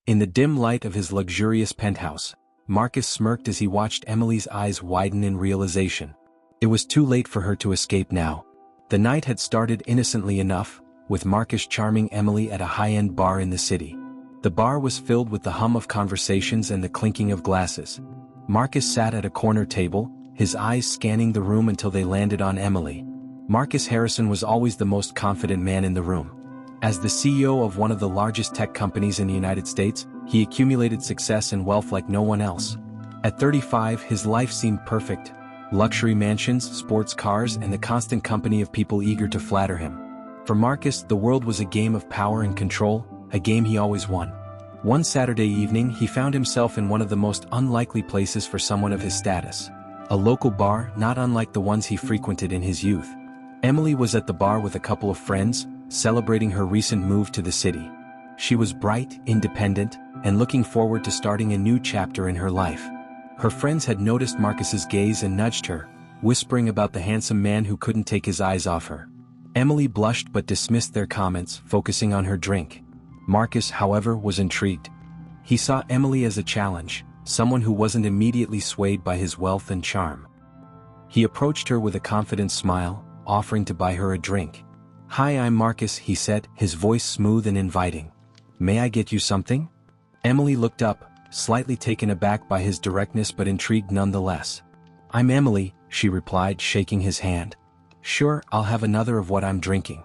In the dim light of his luxurious penthouse, Marcus smirked as he watched Emily's eyes widen in realization. It was too late for her to escape now. The night had started innocently enough, with Marcus charming Emily at a high-end bar in the city. The bar was filled with the hum of conversations and the clinking of glasses. Marcus sat at a corner table, his eyes scanning the room until they landed on Emily. Marcus Harrison was always the most confident man in the room. As the CEO of one of the largest tech companies in the United States, he accumulated success and wealth like no one else. At 35, his life seemed perfect. Luxury mansions, sports cars, and the constant company of people eager to flatter him. For Marcus, the world was a game of power and control, a game he always won. One Saturday evening, he found himself in one of the most unlikely places for someone of his status. A local bar, not unlike the ones he frequented in his youth. Emily was at the bar with a couple of friends, celebrating her recent move to the city. She was bright, independent, and looking forward to starting a new chapter in her life. Her friends had noticed Marcus's gaze and nudged her, whispering about the handsome man who couldn't take his eyes off her. Emily blushed but dismissed their comments, focusing on her drink. Marcus, however, was intrigued. He saw Emily as a challenge, someone who wasn't immediately swayed by his wealth and charm. He approached her with a confident smile, offering to buy her a drink. "Hi, I'm Marcus," he said, his voice smooth and inviting. "May I get you something?" Emily looked up, slightly taken aback by his directness but intrigued nonetheless. "I'm Emily," she replied, shaking his hand. "Sure, I'll have another of what I'm drinking."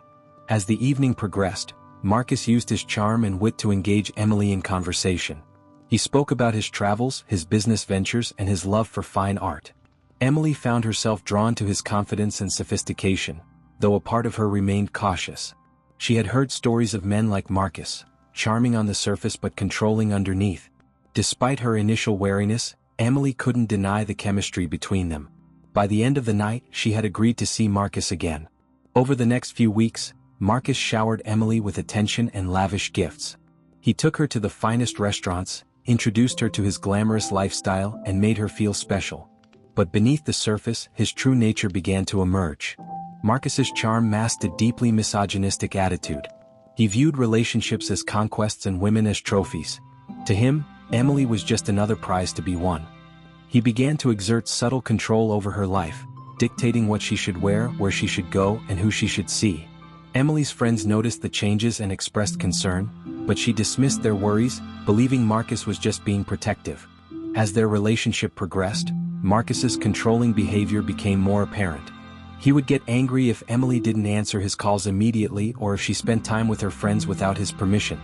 As the evening progressed, Marcus used his charm and wit to engage Emily in conversation. He spoke about his travels, his business ventures, and his love for fine art. Emily found herself drawn to his confidence and sophistication, though a part of her remained cautious. She had heard stories of men like Marcus, charming on the surface but controlling underneath. Despite her initial wariness, Emily couldn't deny the chemistry between them. By the end of the night, she had agreed to see Marcus again. Over the next few weeks, Marcus showered Emily with attention and lavish gifts. He took her to the finest restaurants, introduced her to his glamorous lifestyle, and made her feel special. But beneath the surface, his true nature began to emerge. Marcus's charm masked a deeply misogynistic attitude. He viewed relationships as conquests and women as trophies. To him, Emily was just another prize to be won. He began to exert subtle control over her life, dictating what she should wear, where she should go, and who she should see. Emily's friends noticed the changes and expressed concern, but she dismissed their worries, believing Marcus was just being protective. As their relationship progressed, Marcus's controlling behavior became more apparent. He would get angry if Emily didn't answer his calls immediately or if she spent time with her friends without his permission.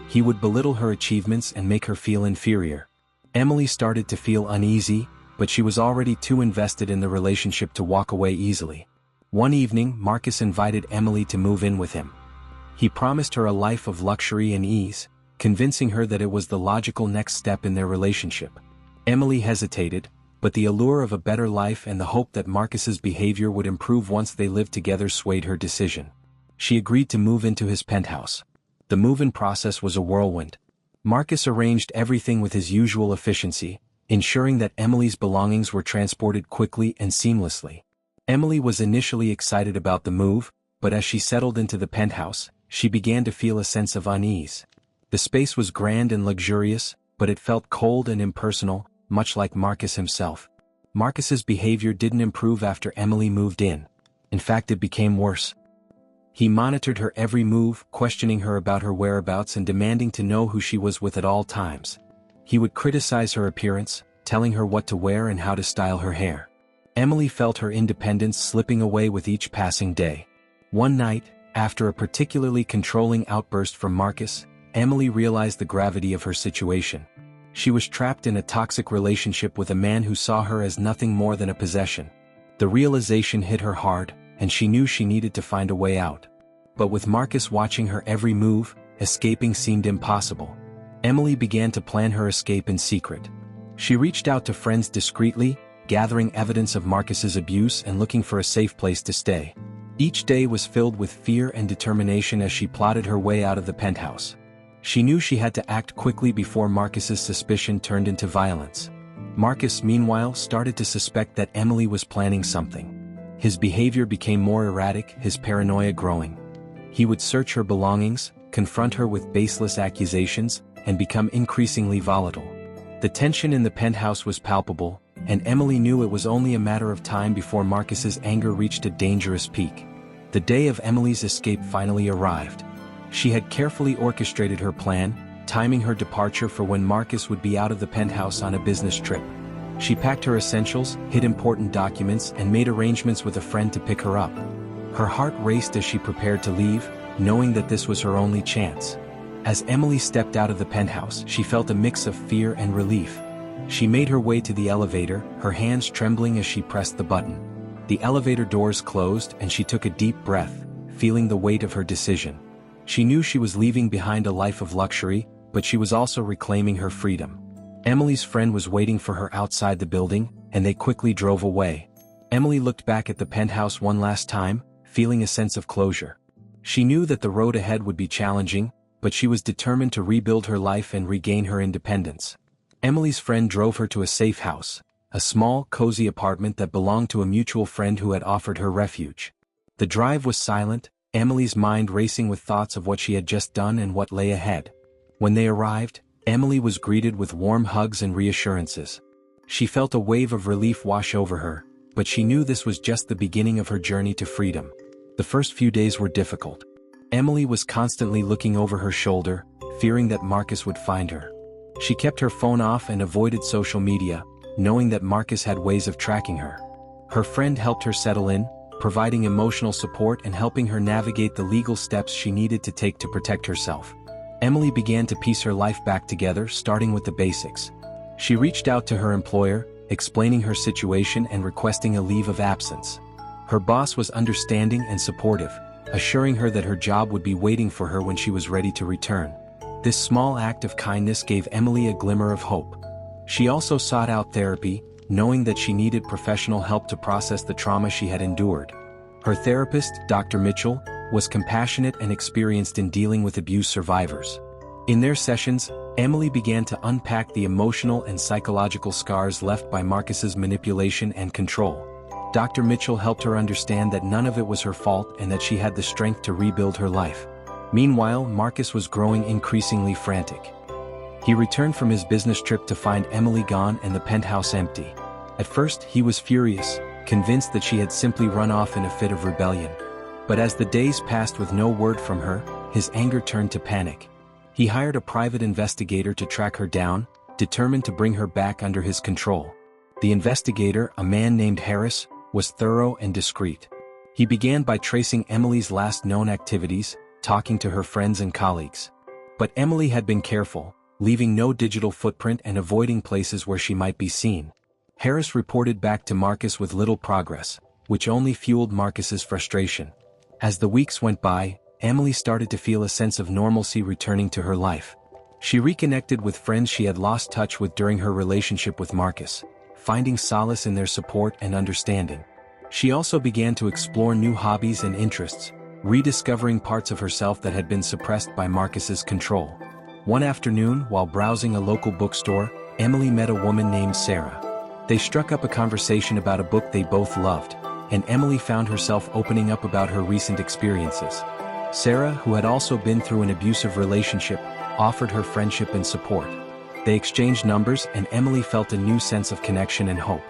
He would belittle her achievements and make her feel inferior. Emily started to feel uneasy, but she was already too invested in the relationship to walk away easily. One evening, Marcus invited Emily to move in with him. He promised her a life of luxury and ease, convincing her that it was the logical next step in their relationship. Emily hesitated, but the allure of a better life and the hope that Marcus's behavior would improve once they lived together swayed her decision. She agreed to move into his penthouse. The move-in process was a whirlwind. Marcus arranged everything with his usual efficiency, ensuring that Emily's belongings were transported quickly and seamlessly. Emily was initially excited about the move, but as she settled into the penthouse, she began to feel a sense of unease. The space was grand and luxurious, but it felt cold and impersonal, much like Marcus himself. Marcus's behavior didn't improve after Emily moved in. In fact, it became worse. He monitored her every move, questioning her about her whereabouts and demanding to know who she was with at all times. He would criticize her appearance, telling her what to wear and how to style her hair. Emily felt her independence slipping away with each passing day. One night, after a particularly controlling outburst from Marcus, Emily realized the gravity of her situation. She was trapped in a toxic relationship with a man who saw her as nothing more than a possession. The realization hit her hard, and she knew she needed to find a way out. But with Marcus watching her every move, escaping seemed impossible. Emily began to plan her escape in secret. She reached out to friends discreetly, gathering evidence of Marcus's abuse and looking for a safe place to stay. Each day was filled with fear and determination as she plotted her way out of the penthouse. She knew she had to act quickly before Marcus's suspicion turned into violence. Marcus, meanwhile, started to suspect that Emily was planning something. His behavior became more erratic, his paranoia growing. He would search her belongings, confront her with baseless accusations, and become increasingly volatile. The tension in the penthouse was palpable, and Emily knew it was only a matter of time before Marcus's anger reached a dangerous peak. The day of Emily's escape finally arrived. She had carefully orchestrated her plan, timing her departure for when Marcus would be out of the penthouse on a business trip. She packed her essentials, hid important documents, and made arrangements with a friend to pick her up. Her heart raced as she prepared to leave, knowing that this was her only chance. As Emily stepped out of the penthouse, she felt a mix of fear and relief. She made her way to the elevator, her hands trembling as she pressed the button. The elevator doors closed and she took a deep breath, feeling the weight of her decision. She knew she was leaving behind a life of luxury, but she was also reclaiming her freedom. Emily's friend was waiting for her outside the building, and they quickly drove away. Emily looked back at the penthouse one last time, feeling a sense of closure. She knew that the road ahead would be challenging, but she was determined to rebuild her life and regain her independence. Emily's friend drove her to a safe house, a small, cozy apartment that belonged to a mutual friend who had offered her refuge. The drive was silent, Emily's mind racing with thoughts of what she had just done and what lay ahead. When they arrived, Emily was greeted with warm hugs and reassurances. She felt a wave of relief wash over her, but she knew this was just the beginning of her journey to freedom. The first few days were difficult. Emily was constantly looking over her shoulder, fearing that Marcus would find her. She kept her phone off and avoided social media, knowing that Marcus had ways of tracking her. Her friend helped her settle in, providing emotional support and helping her navigate the legal steps she needed to take to protect herself. Emily began to piece her life back together, starting with the basics. She reached out to her employer, explaining her situation and requesting a leave of absence. Her boss was understanding and supportive, assuring her that her job would be waiting for her when she was ready to return. This small act of kindness gave Emily a glimmer of hope. She also sought out therapy, knowing that she needed professional help to process the trauma she had endured. Her therapist, Dr. Mitchell, was compassionate and experienced in dealing with abuse survivors. In their sessions, Emily began to unpack the emotional and psychological scars left by Marcus's manipulation and control. Dr. Mitchell helped her understand that none of it was her fault and that she had the strength to rebuild her life. Meanwhile, Marcus was growing increasingly frantic. He returned from his business trip to find Emily gone and the penthouse empty. At first, he was furious, convinced that she had simply run off in a fit of rebellion. But as the days passed with no word from her, his anger turned to panic. He hired a private investigator to track her down, determined to bring her back under his control. The investigator, a man named Harris, was thorough and discreet. He began by tracing Emily's last known activities, talking to her friends and colleagues. But Emily had been careful, leaving no digital footprint and avoiding places where she might be seen. Harris reported back to Marcus with little progress, which only fueled Marcus's frustration. As the weeks went by, Emily started to feel a sense of normalcy returning to her life. She reconnected with friends she had lost touch with during her relationship with Marcus, finding solace in their support and understanding. She also began to explore new hobbies and interests, rediscovering parts of herself that had been suppressed by Marcus's control. One afternoon, while browsing a local bookstore, Emily met a woman named Sarah. They struck up a conversation about a book they both loved, and Emily found herself opening up about her recent experiences. Sarah, who had also been through an abusive relationship, offered her friendship and support. They exchanged numbers and Emily felt a new sense of connection and hope.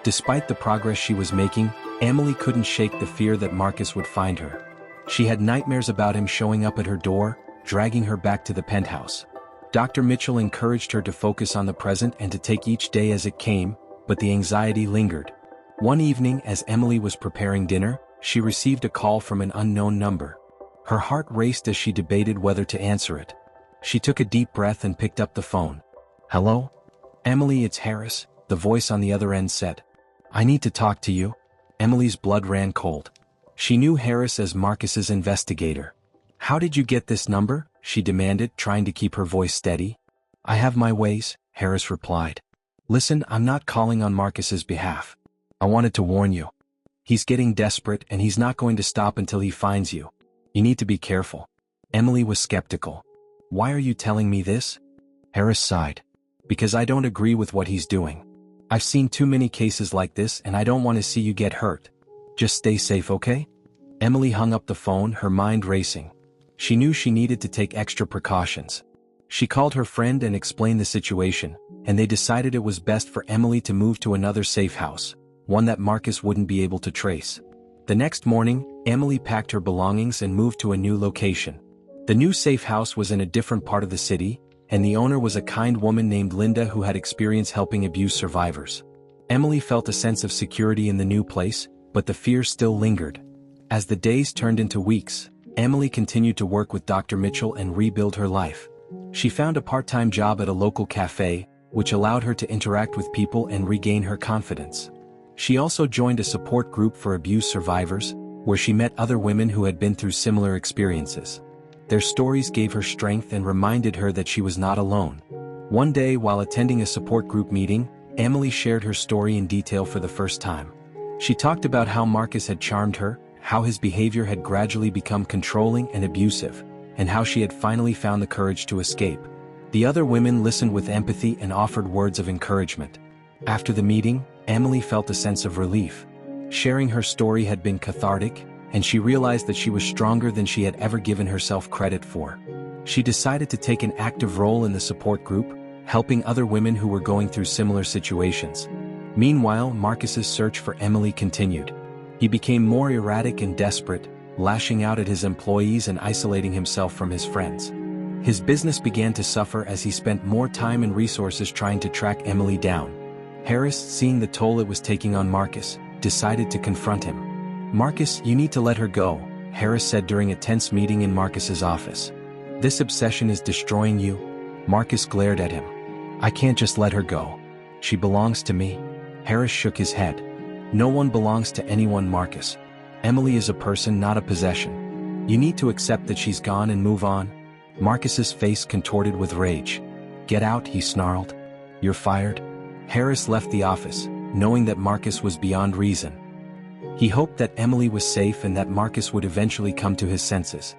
Despite the progress she was making, Emily couldn't shake the fear that Marcus would find her. She had nightmares about him showing up at her door, dragging her back to the penthouse. Dr. Mitchell encouraged her to focus on the present and to take each day as it came, but the anxiety lingered. One evening, as Emily was preparing dinner, she received a call from an unknown number. Her heart raced as she debated whether to answer it. She took a deep breath and picked up the phone. "Hello? Emily, it's Harris," the voice on the other end said. "I need to talk to you." Emily's blood ran cold. She knew Harris as Marcus's investigator. "How did you get this number?" she demanded, trying to keep her voice steady. "I have my ways," Harris replied. "Listen, I'm not calling on Marcus's behalf. I wanted to warn you. He's getting desperate and he's not going to stop until he finds you. You need to be careful." Emily was skeptical. "Why are you telling me this?" Harris sighed. "Because I don't agree with what he's doing. I've seen too many cases like this and I don't want to see you get hurt. Just stay safe, okay?" Emily hung up the phone, her mind racing. She knew she needed to take extra precautions. She called her friend and explained the situation, and they decided it was best for Emily to move to another safe house, one that Marcus wouldn't be able to trace. The next morning, Emily packed her belongings and moved to a new location. The new safe house was in a different part of the city, and the owner was a kind woman named Linda who had experience helping abuse survivors. Emily felt a sense of security in the new place, but the fear still lingered. As the days turned into weeks, Emily continued to work with Dr. Mitchell and rebuild her life. She found a part-time job at a local cafe, which allowed her to interact with people and regain her confidence. She also joined a support group for abuse survivors, where she met other women who had been through similar experiences. Their stories gave her strength and reminded her that she was not alone. One day while attending a support group meeting, Emily shared her story in detail for the first time. She talked about how Marcus had charmed her, how his behavior had gradually become controlling and abusive, and how she had finally found the courage to escape. The other women listened with empathy and offered words of encouragement. After the meeting, Emily felt a sense of relief. Sharing her story had been cathartic, and she realized that she was stronger than she had ever given herself credit for. She decided to take an active role in the support group, helping other women who were going through similar situations. Meanwhile, Marcus's search for Emily continued. He became more erratic and desperate, lashing out at his employees and isolating himself from his friends. His business began to suffer as he spent more time and resources trying to track Emily down. Harris, seeing the toll it was taking on Marcus, decided to confront him. "Marcus, you need to let her go," Harris said during a tense meeting in Marcus's office. "This obsession is destroying you." Marcus glared at him. "I can't just let her go. She belongs to me." Harris shook his head. "No one belongs to anyone, Marcus. Emily is a person, not a possession. You need to accept that she's gone and move on." Marcus's face contorted with rage. "Get out," he snarled. "You're fired." Harris left the office, knowing that Marcus was beyond reason. He hoped that Emily was safe and that Marcus would eventually come to his senses.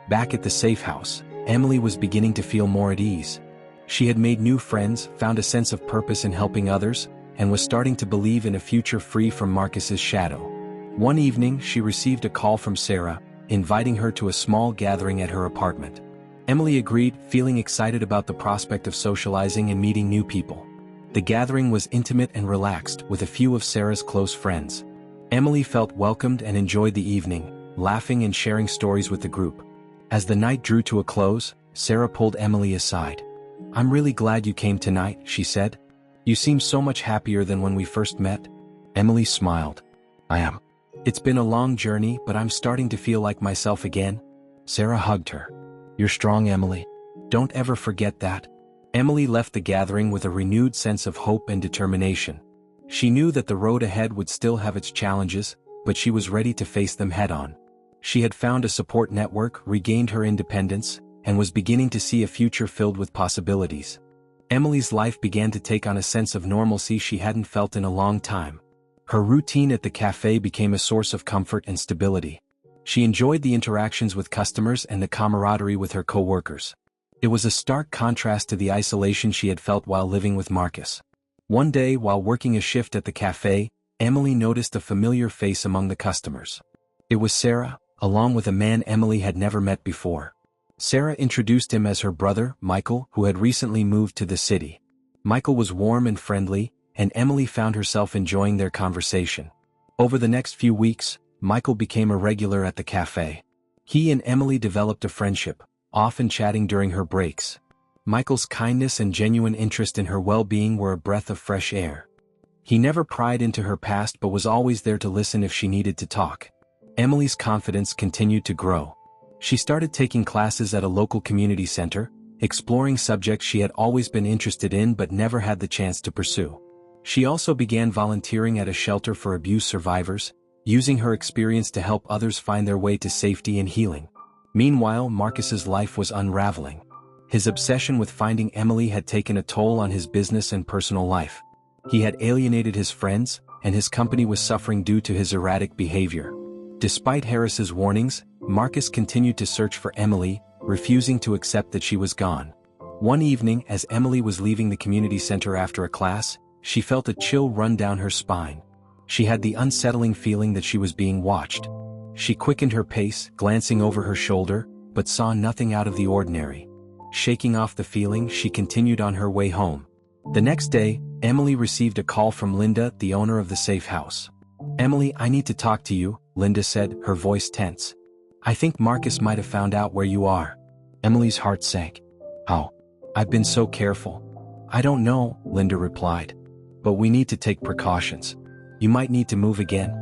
Back at the safe house, Emily was beginning to feel more at ease. She had made new friends, found a sense of purpose in helping others, and was starting to believe in a future free from Marcus's shadow. One evening, she received a call from Sarah, inviting her to a small gathering at her apartment. Emily agreed, feeling excited about the prospect of socializing and meeting new people. The gathering was intimate and relaxed, with a few of Sarah's close friends. Emily felt welcomed and enjoyed the evening, laughing and sharing stories with the group. As the night drew to a close, Sarah pulled Emily aside. "I'm really glad you came tonight," she said. "You seem so much happier than when we first met." Emily smiled. "I am. It's been a long journey, but I'm starting to feel like myself again." Sarah hugged her. "You're strong, Emily. Don't ever forget that." Emily left the gathering with a renewed sense of hope and determination. She knew that the road ahead would still have its challenges, but she was ready to face them head-on. She had found a support network, regained her independence, and was beginning to see a future filled with possibilities. Emily's life began to take on a sense of normalcy she hadn't felt in a long time. Her routine at the cafe became a source of comfort and stability. She enjoyed the interactions with customers and the camaraderie with her co-workers. It was a stark contrast to the isolation she had felt while living with Marcus. One day, while working a shift at the cafe, Emily noticed a familiar face among the customers. It was Sarah, along with a man Emily had never met before. Sarah introduced him as her brother, Michael, who had recently moved to the city. Michael was warm and friendly, and Emily found herself enjoying their conversation. Over the next few weeks, Michael became a regular at the cafe. He and Emily developed a friendship, often chatting during her breaks. Michael's kindness and genuine interest in her well-being were a breath of fresh air. He never pried into her past but was always there to listen if she needed to talk. Emily's confidence continued to grow. She started taking classes at a local community center, exploring subjects she had always been interested in but never had the chance to pursue. She also began volunteering at a shelter for abuse survivors, using her experience to help others find their way to safety and healing. Meanwhile, Marcus's life was unraveling. His obsession with finding Emily had taken a toll on his business and personal life. He had alienated his friends, and his company was suffering due to his erratic behavior. Despite Harris's warnings, Marcus continued to search for Emily, refusing to accept that she was gone. One evening, as Emily was leaving the community center after a class, she felt a chill run down her spine. She had the unsettling feeling that she was being watched. She quickened her pace, glancing over her shoulder, but saw nothing out of the ordinary. Shaking off the feeling, she continued on her way home. The next day, Emily received a call from Linda, the owner of the safe house. "Emily, I need to talk to you," Linda said, her voice tense. "I think Marcus might have found out where you are." Emily's heart sank. "How? I've been so careful." "I don't know," Linda replied. "But we need to take precautions. You might need to move again."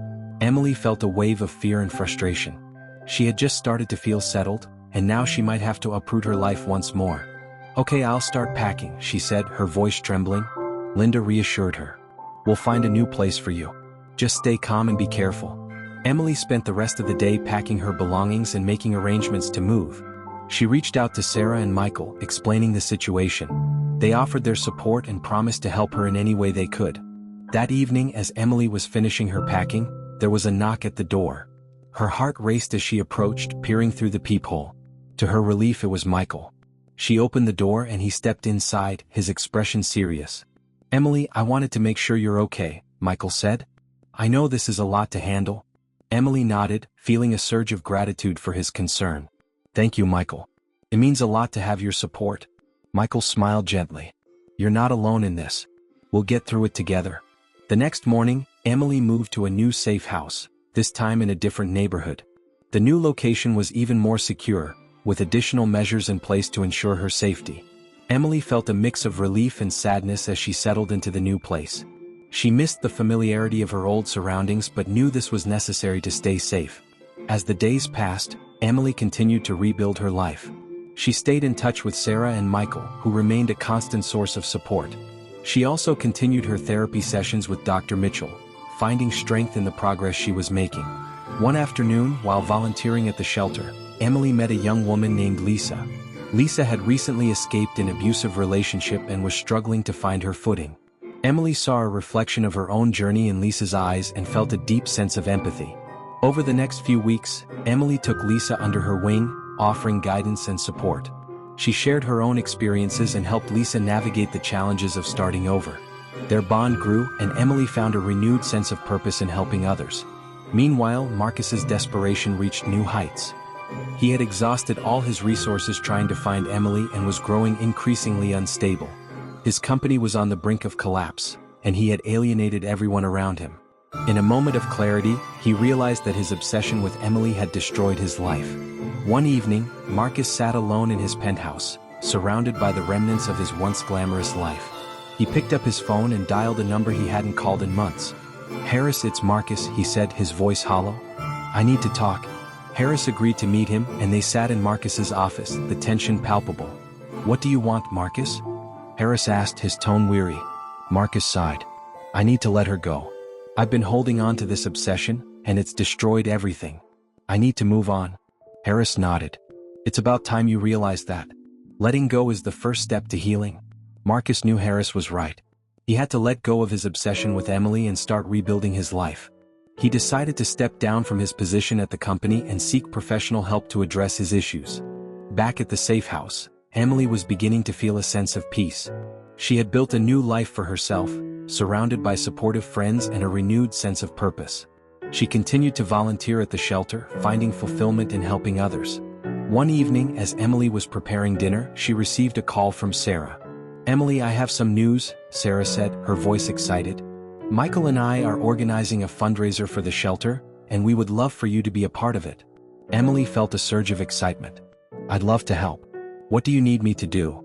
Emily felt a wave of fear and frustration. She had just started to feel settled, and now she might have to uproot her life once more. "Okay, I'll start packing," she said, her voice trembling. Linda reassured her. "We'll find a new place for you. Just stay calm and be careful." Emily spent the rest of the day packing her belongings and making arrangements to move. She reached out to Sarah and Michael, explaining the situation. They offered their support and promised to help her in any way they could. That evening, as Emily was finishing her packing, there was a knock at the door. Her heart raced as she approached, peering through the peephole. To her relief, it was Michael. She opened the door and he stepped inside, his expression serious. "Emily, I wanted to make sure you're okay," Michael said. "I know this is a lot to handle." Emily nodded, feeling a surge of gratitude for his concern. "Thank you, Michael. It means a lot to have your support." Michael smiled gently. "You're not alone in this. We'll get through it together." The next morning, Emily moved to a new safe house, this time in a different neighborhood. The new location was even more secure, with additional measures in place to ensure her safety. Emily felt a mix of relief and sadness as she settled into the new place. She missed the familiarity of her old surroundings but knew this was necessary to stay safe. As the days passed, Emily continued to rebuild her life. She stayed in touch with Sarah and Michael, who remained a constant source of support. She also continued her therapy sessions with Dr. Mitchell, finding strength in the progress she was making. One afternoon, while volunteering at the shelter, Emily met a young woman named Lisa. Lisa had recently escaped an abusive relationship and was struggling to find her footing. Emily saw a reflection of her own journey in Lisa's eyes and felt a deep sense of empathy. Over the next few weeks, Emily took Lisa under her wing, offering guidance and support. She shared her own experiences and helped Lisa navigate the challenges of starting over. Their bond grew, and Emily found a renewed sense of purpose in helping others. Meanwhile, Marcus's desperation reached new heights. He had exhausted all his resources trying to find Emily and was growing increasingly unstable. His company was on the brink of collapse, and he had alienated everyone around him. In a moment of clarity, he realized that his obsession with Emily had destroyed his life. One evening, Marcus sat alone in his penthouse, surrounded by the remnants of his once glamorous life. He picked up his phone and dialed a number he hadn't called in months. "Harris, it's Marcus," he said, his voice hollow. "I need to talk." Harris agreed to meet him, and they sat in Marcus's office, the tension palpable. "What do you want, Marcus?" Harris asked, his tone weary. Marcus sighed. "I need to let her go. I've been holding on to this obsession, and it's destroyed everything. I need to move on." Harris nodded. "It's about time you realize that. Letting go is the first step to healing." Marcus knew Harris was right. He had to let go of his obsession with Emily and start rebuilding his life. He decided to step down from his position at the company and seek professional help to address his issues. Back at the safe house, Emily was beginning to feel a sense of peace. She had built a new life for herself, surrounded by supportive friends and a renewed sense of purpose. She continued to volunteer at the shelter, finding fulfillment in helping others. One evening, as Emily was preparing dinner, she received a call from Sarah. "Emily, I have some news," Sarah said, her voice excited. "Michael and I are organizing a fundraiser for the shelter, and we would love for you to be a part of it." Emily felt a surge of excitement. "I'd love to help. What do you need me to do?"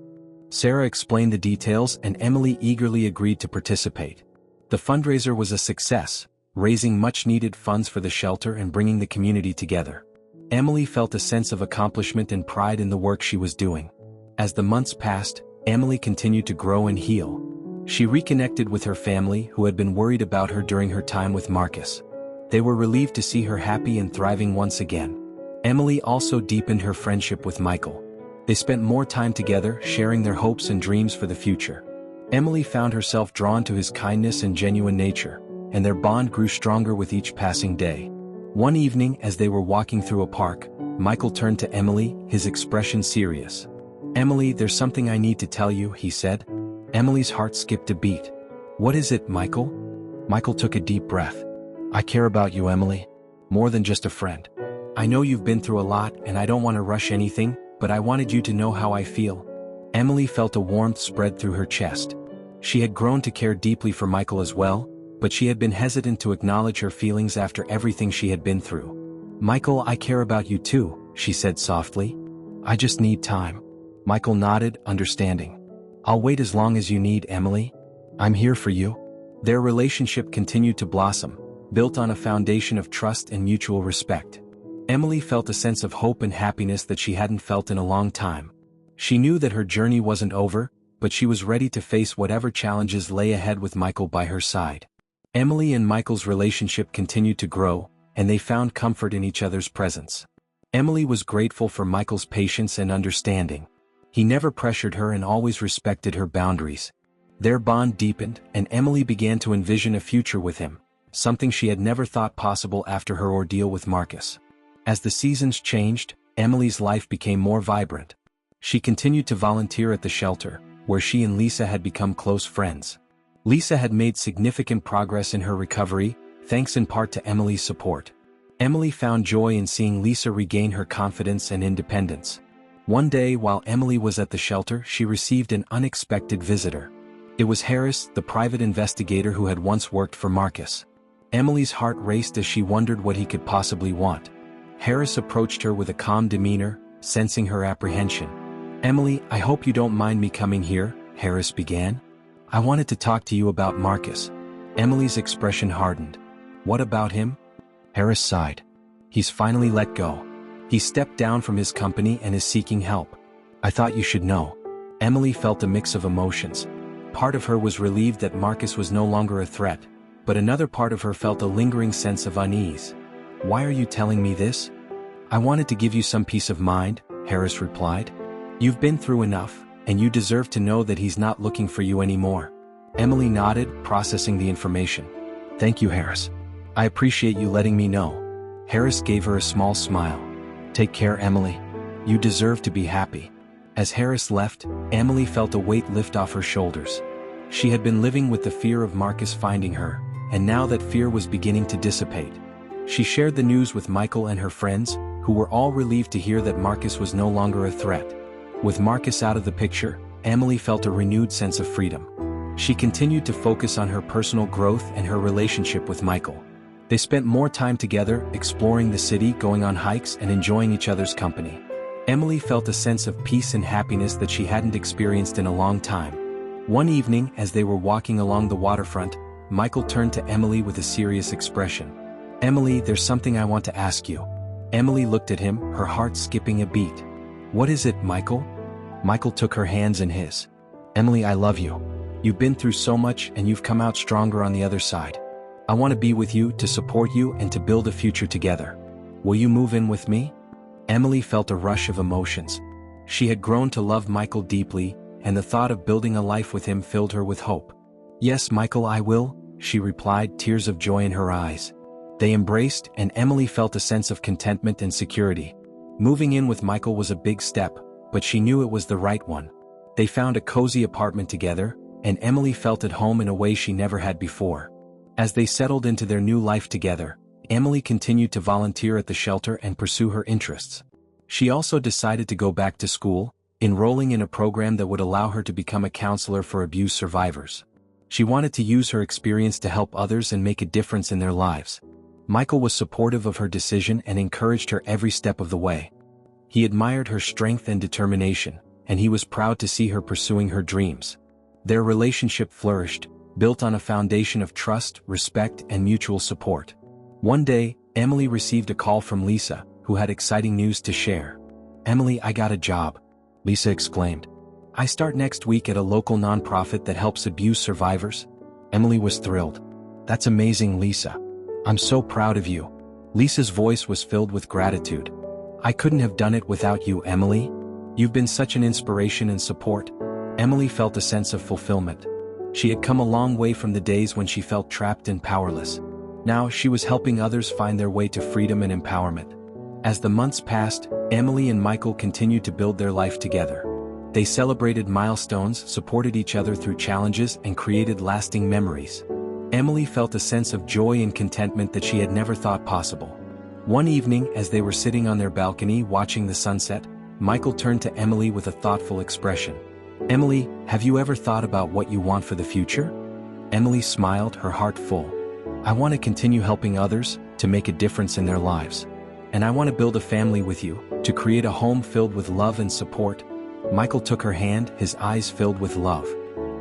Sarah explained the details, and Emily eagerly agreed to participate. The fundraiser was a success, raising much-needed funds for the shelter and bringing the community together. Emily felt a sense of accomplishment and pride in the work she was doing. As the months passed, Emily continued to grow and heal. She reconnected with her family, who had been worried about her during her time with Marcus. They were relieved to see her happy and thriving once again. Emily also deepened her friendship with Michael. They spent more time together, sharing their hopes and dreams for the future. Emily found herself drawn to his kindness and genuine nature, and their bond grew stronger with each passing day. One evening, as they were walking through a park, Michael turned to Emily, his expression serious. "Emily, there's something I need to tell you," he said. Emily's heart skipped a beat. "What is it, Michael?" Michael took a deep breath. "I care about you, Emily. More than just a friend. I know you've been through a lot, and I don't want to rush anything, but I wanted you to know how I feel." Emily felt a warmth spread through her chest. She had grown to care deeply for Michael as well, but she had been hesitant to acknowledge her feelings after everything she had been through. "Michael, I care about you too," she said softly. "I just need time." Michael nodded, understanding. "I'll wait as long as you need, Emily. I'm here for you." Their relationship continued to blossom, built on a foundation of trust and mutual respect. Emily felt a sense of hope and happiness that she hadn't felt in a long time. She knew that her journey wasn't over, but she was ready to face whatever challenges lay ahead with Michael by her side. Emily and Michael's relationship continued to grow, and they found comfort in each other's presence. Emily was grateful for Michael's patience and understanding. He never pressured her and always respected her boundaries. Their bond deepened, and Emily began to envision a future with him, something she had never thought possible after her ordeal with Marcus. As the seasons changed, Emily's life became more vibrant. She continued to volunteer at the shelter, where she and Lisa had become close friends. Lisa had made significant progress in her recovery, thanks in part to Emily's support. Emily found joy in seeing Lisa regain her confidence and independence. One day while Emily was at the shelter, she received an unexpected visitor. It was Harris, the private investigator who had once worked for Marcus. Emily's heart raced as she wondered what he could possibly want. Harris approached her with a calm demeanor, sensing her apprehension. "Emily, I hope you don't mind me coming here," Harris began. "I wanted to talk to you about Marcus." Emily's expression hardened. "What about him?" Harris sighed. "He's finally let go. He stepped down from his company and is seeking help. I thought you should know." Emily felt a mix of emotions. Part of her was relieved that Marcus was no longer a threat, but another part of her felt a lingering sense of unease. "Why are you telling me this?" "I wanted to give you some peace of mind," Harris replied. "You've been through enough, and you deserve to know that he's not looking for you anymore." Emily nodded, processing the information. "Thank you, Harris. I appreciate you letting me know." Harris gave her a small smile. "Take care, Emily. You deserve to be happy." As Harris left, Emily felt a weight lift off her shoulders. She had been living with the fear of Marcus finding her, and now that fear was beginning to dissipate. She shared the news with Michael and her friends, who were all relieved to hear that Marcus was no longer a threat. With Marcus out of the picture, Emily felt a renewed sense of freedom. She continued to focus on her personal growth and her relationship with Michael. They spent more time together, exploring the city, going on hikes, and enjoying each other's company. Emily felt a sense of peace and happiness that she hadn't experienced in a long time. One evening, as they were walking along the waterfront, Michael turned to Emily with a serious expression. "Emily, there's something I want to ask you." Emily looked at him, her heart skipping a beat. "What is it, Michael?" Michael took her hands in his. "Emily, I love you. You've been through so much and you've come out stronger on the other side. I want to be with you, to support you, and to build a future together. Will you move in with me?" Emily felt a rush of emotions. She had grown to love Michael deeply, and the thought of building a life with him filled her with hope. "Yes, Michael, I will," she replied, tears of joy in her eyes. They embraced, and Emily felt a sense of contentment and security. Moving in with Michael was a big step, but she knew it was the right one. They found a cozy apartment together, and Emily felt at home in a way she never had before. As they settled into their new life together, Emily continued to volunteer at the shelter and pursue her interests. She also decided to go back to school, enrolling in a program that would allow her to become a counselor for abuse survivors. She wanted to use her experience to help others and make a difference in their lives. Michael was supportive of her decision and encouraged her every step of the way. He admired her strength and determination, and he was proud to see her pursuing her dreams. Their relationship flourished, built on a foundation of trust, respect, and mutual support. One day, Emily received a call from Lisa, who had exciting news to share. "Emily, I got a job," Lisa exclaimed. "I start next week at a local nonprofit that helps abuse survivors." Emily was thrilled. "That's amazing, Lisa. I'm so proud of you." Lisa's voice was filled with gratitude. "I couldn't have done it without you, Emily. You've been such an inspiration and support." Emily felt a sense of fulfillment. She had come a long way from the days when she felt trapped and powerless. Now she was helping others find their way to freedom and empowerment. As the months passed, Emily and Michael continued to build their life together. They celebrated milestones, supported each other through challenges, and created lasting memories. Emily felt a sense of joy and contentment that she had never thought possible. One evening, as they were sitting on their balcony watching the sunset, Michael turned to Emily with a thoughtful expression. Emily, have you ever thought about what you want for the future? Emily smiled, her heart full. I want to continue helping others, to make a difference in their lives. And I want to build a family with you, to create a home filled with love and support. Michael took her hand, his eyes filled with love.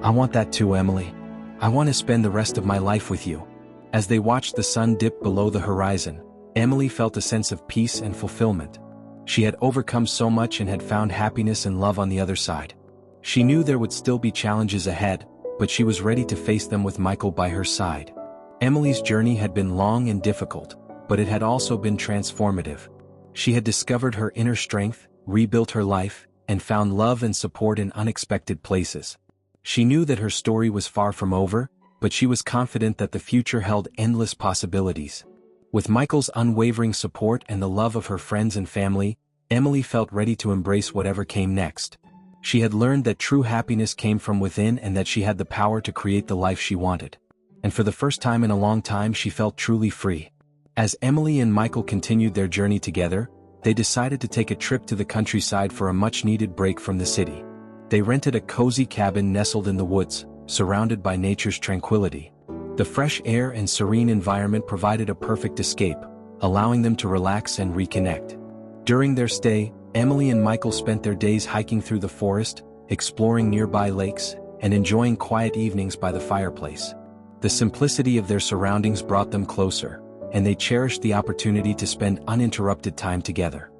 I want that too, Emily. I want to spend the rest of my life with you. As they watched the sun dip below the horizon, Emily felt a sense of peace and fulfillment. She had overcome so much and had found happiness and love on the other side. She knew there would still be challenges ahead, but she was ready to face them with Michael by her side. Emily's journey had been long and difficult, but it had also been transformative. She had discovered her inner strength, rebuilt her life, and found love and support in unexpected places. She knew that her story was far from over, but she was confident that the future held endless possibilities. With Michael's unwavering support and the love of her friends and family, Emily felt ready to embrace whatever came next. She had learned that true happiness came from within and that she had the power to create the life she wanted. And for the first time in a long time, she felt truly free. As Emily and Michael continued their journey together, they decided to take a trip to the countryside for a much-needed break from the city. They rented a cozy cabin nestled in the woods, surrounded by nature's tranquility. The fresh air and serene environment provided a perfect escape, allowing them to relax and reconnect. During their stay, Emily and Michael spent their days hiking through the forest, exploring nearby lakes, and enjoying quiet evenings by the fireplace. The simplicity of their surroundings brought them closer, and they cherished the opportunity to spend uninterrupted time together.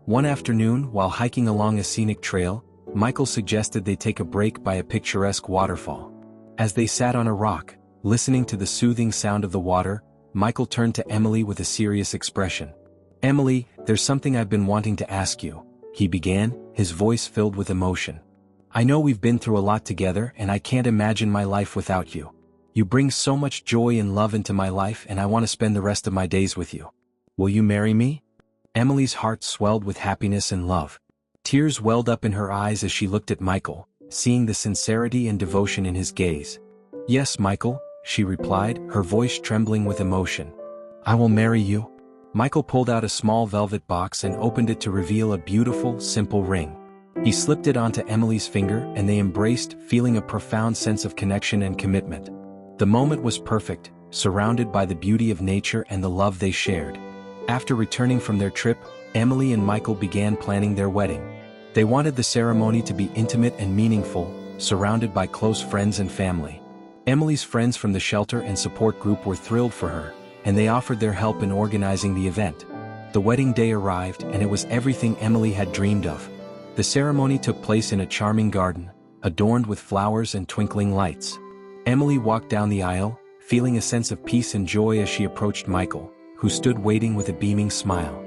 One afternoon, while hiking along a scenic trail, Michael suggested they take a break by a picturesque waterfall. As they sat on a rock, listening to the soothing sound of the water, Michael turned to Emily with a serious expression. "Emily, there's something I've been wanting to ask you," he began, his voice filled with emotion. "I know we've been through a lot together and I can't imagine my life without you. You bring so much joy and love into my life and I want to spend the rest of my days with you. Will you marry me?" Emily's heart swelled with happiness and love. Tears welled up in her eyes as she looked at Michael, seeing the sincerity and devotion in his gaze. "Yes, Michael," she replied, her voice trembling with emotion. "I will marry you." Michael pulled out a small velvet box and opened it to reveal a beautiful, simple ring. He slipped it onto Emily's finger and they embraced, feeling a profound sense of connection and commitment. The moment was perfect, surrounded by the beauty of nature and the love they shared. After returning from their trip, Emily and Michael began planning their wedding. They wanted the ceremony to be intimate and meaningful, surrounded by close friends and family. Emily's friends from the shelter and support group were thrilled for her, and they offered their help in organizing the event. The wedding day arrived and it was everything Emily had dreamed of. The ceremony took place in a charming garden, adorned with flowers and twinkling lights. Emily walked down the aisle, feeling a sense of peace and joy as she approached Michael, who stood waiting with a beaming smile.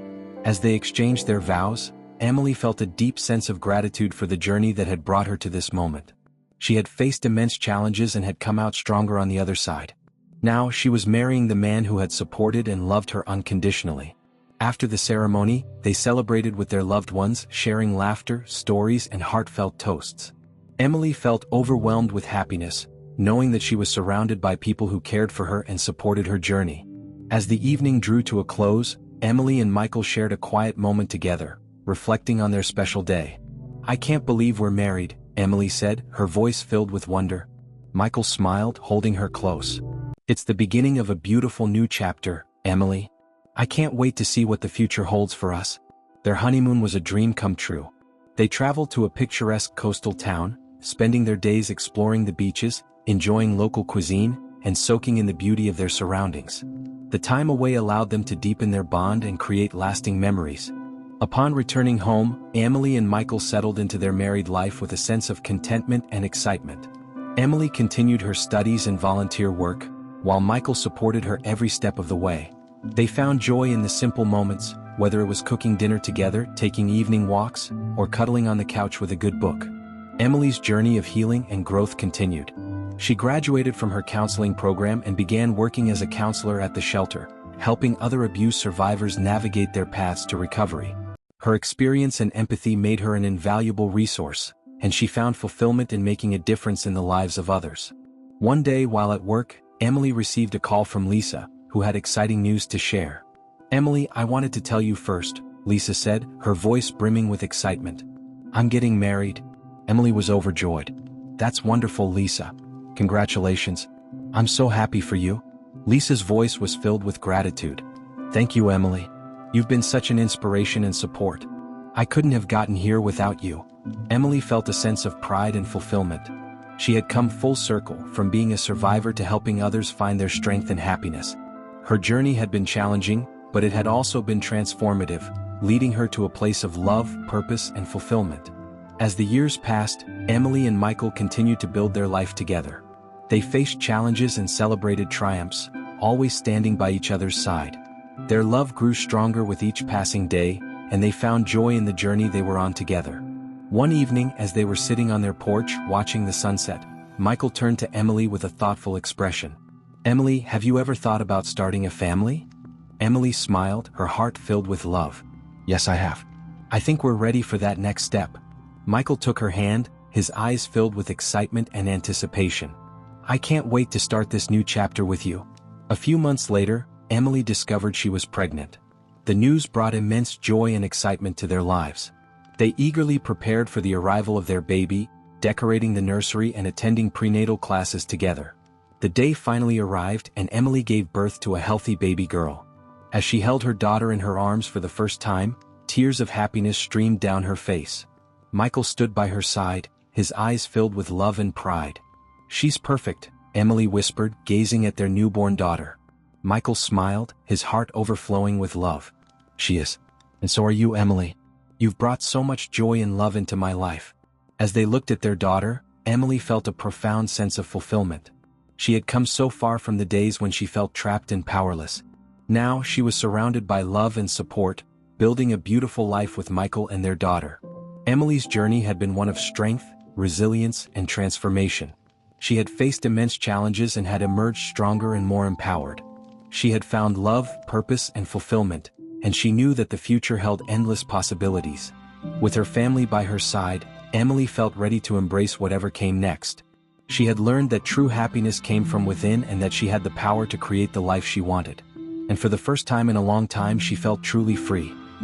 As they exchanged their vows, Emily felt a deep sense of gratitude for the journey that had brought her to this moment. She had faced immense challenges and had come out stronger on the other side. Now she was marrying the man who had supported and loved her unconditionally. After the ceremony, they celebrated with their loved ones, sharing laughter, stories, and heartfelt toasts. Emily felt overwhelmed with happiness, knowing that she was surrounded by people who cared for her and supported her journey. As the evening drew to a close, Emily and Michael shared a quiet moment together, reflecting on their special day. "I can't believe we're married," Emily said, her voice filled with wonder. Michael smiled, holding her close. "It's the beginning of a beautiful new chapter, Emily. I can't wait to see what the future holds for us." Their honeymoon was a dream come true. They traveled to a picturesque coastal town, spending their days exploring the beaches, enjoying local cuisine, and soaking in the beauty of their surroundings. The time away allowed them to deepen their bond and create lasting memories. Upon returning home, Emily and Michael settled into their married life with a sense of contentment and excitement. Emily continued her studies and volunteer work, while Michael supported her every step of the way. They found joy in the simple moments, whether it was cooking dinner together, taking evening walks, or cuddling on the couch with a good book. Emily's journey of healing and growth continued. She graduated from her counseling program and began working as a counselor at the shelter, helping other abuse survivors navigate their paths to recovery. Her experience and empathy made her an invaluable resource, and she found fulfillment in making a difference in the lives of others. One day while at work, Emily received a call from Lisa, who had exciting news to share. "Emily, I wanted to tell you first," Lisa said, her voice brimming with excitement. "I'm getting married." Emily was overjoyed. "That's wonderful, Lisa. Congratulations. I'm so happy for you." Lisa's voice was filled with gratitude. "Thank you, Emily. You've been such an inspiration and support. I couldn't have gotten here without you." Emily felt a sense of pride and fulfillment. She had come full circle from being a survivor to helping others find their strength and happiness. Her journey had been challenging, but it had also been transformative, leading her to a place of love, purpose, and fulfillment. As the years passed, Emily and Michael continued to build their life together. They faced challenges and celebrated triumphs, always standing by each other's side. Their love grew stronger with each passing day, and they found joy in the journey they were on together. One evening, as they were sitting on their porch watching the sunset, Michael turned to Emily with a thoughtful expression. "Emily, have you ever thought about starting a family?" Emily smiled, her heart filled with love. "Yes, I have. I think we're ready for that next step." Michael took her hand, his eyes filled with excitement and anticipation. "I can't wait to start this new chapter with you." A few months later, Emily discovered she was pregnant. The news brought immense joy and excitement to their lives. They eagerly prepared for the arrival of their baby, decorating the nursery and attending prenatal classes together. The day finally arrived and Emily gave birth to a healthy baby girl. As she held her daughter in her arms for the first time, tears of happiness streamed down her face. Michael stood by her side, his eyes filled with love and pride. "She's perfect," Emily whispered, gazing at their newborn daughter. Michael smiled, his heart overflowing with love. "She is. And so are you, Emily. You've brought so much joy and love into my life." As they looked at their daughter, Emily felt a profound sense of fulfillment. She had come so far from the days when she felt trapped and powerless. Now she was surrounded by love and support, building a beautiful life with Michael and their daughter. Emily's journey had been one of strength, resilience, and transformation. She had faced immense challenges and had emerged stronger and more empowered. She had found love, purpose, and fulfillment, and she knew that the future held endless possibilities. With her family by her side, Emily felt ready to embrace whatever came next. She had learned that true happiness came from within and that she had the power to create the life she wanted. And for the first time in a long time she felt truly free.